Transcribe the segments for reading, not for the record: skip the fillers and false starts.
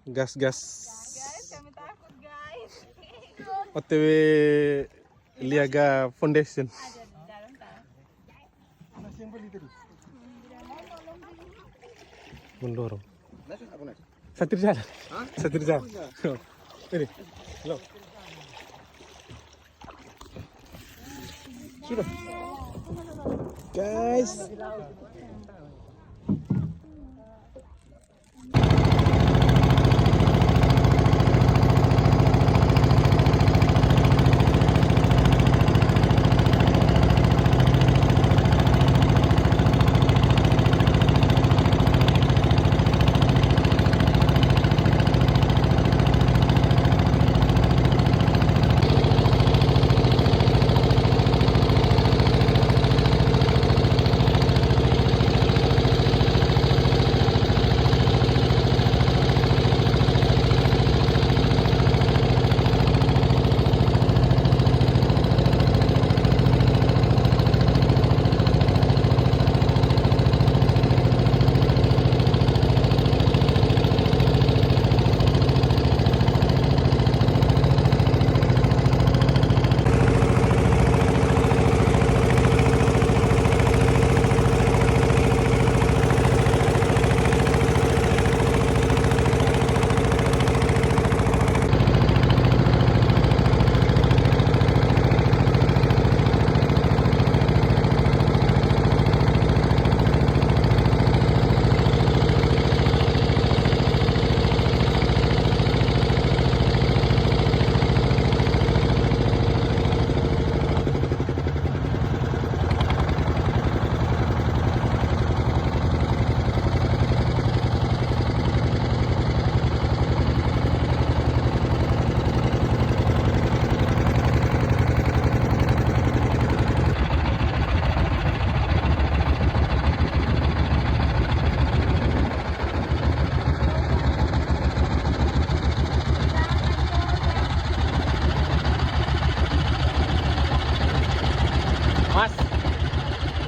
Gas. Guys, kami takut guys. OTW Liaga Foundation. Ada di dalam tahu. Mendorong. Satir jalan. Satir jalan. Ini. Lo. Sudah. Guys.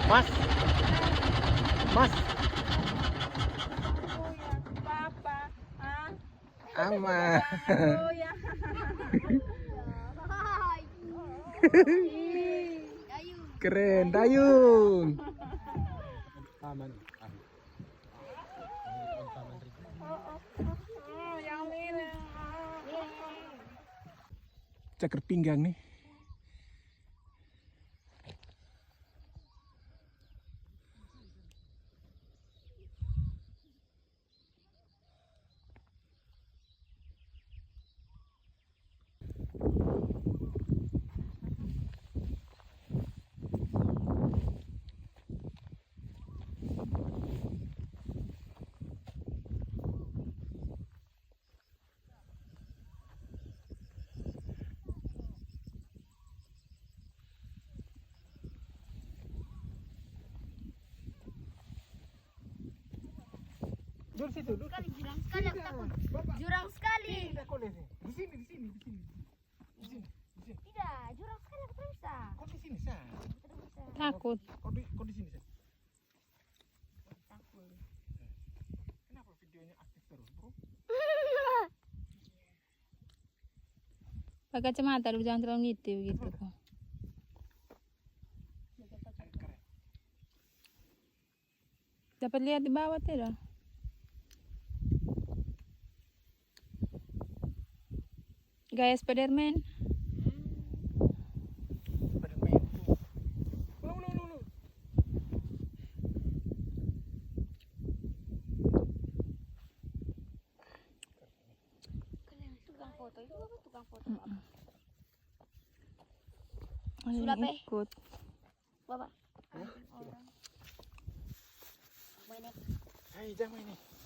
Mas. Papa, Ama. Keren, dayung. Taman. yang ini. Caker pinggang nih. Duduk situ, duduk. Jurang sekali aku takut. Jurang sekali. Di sini. Tidak, jurang sekali aku tak bisa. Kok di sini, Sa? Takut. Kok di sini, Sa? Takut. Kenapa videonya aktif terus, Bro? Pakai kacamata, lu jangan terlalu ngitiu gitu kok. Dapat lihat di bawah tidak? Gaya Spiderman. Spiderman tuh. Lu. Tukang foto itu apa tukang foto? Sudah ikut. Bapak. Orang. Main Hai, jangan ini.